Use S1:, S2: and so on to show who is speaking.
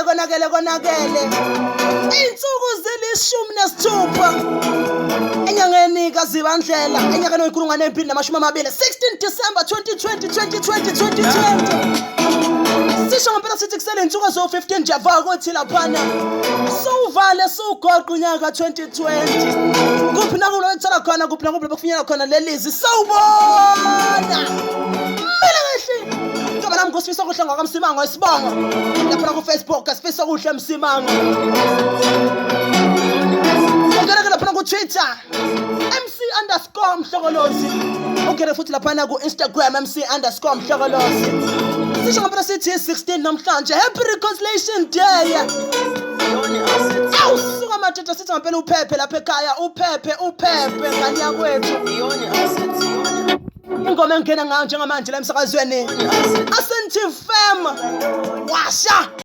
S1: konakele iy'nsuku zili-16 enyangeni kaZibandlela enyakeni we-2020 16 December 2020 sisho ngempela sithi kusele iy'nsuku eziwu-15 nje ava kuthi laphana suwuvale suwugoqa unyaka 2020 kuphi nakulo ethola khona kuphi nakulo bekufinyela khona lelizwi sawubona mele kahle ngoba nami ngosifisa kuhle ngwakamsimango isibongo lapha ku-Facebook asifisa kuhle msimango ungene lapha ku-Twitter MC_Mhlokolozi ungene futhi laphana ku-Instagram MC_Mhlokolozi sisho ngempela sithi 16 namhlanje happy reconciliation day awusuka matata sithi ngempela uphephe lapha ekhaya uphephe ngani yakwethu ingoma engena ngayo njengamanje la emsakazweni Asentive FM washa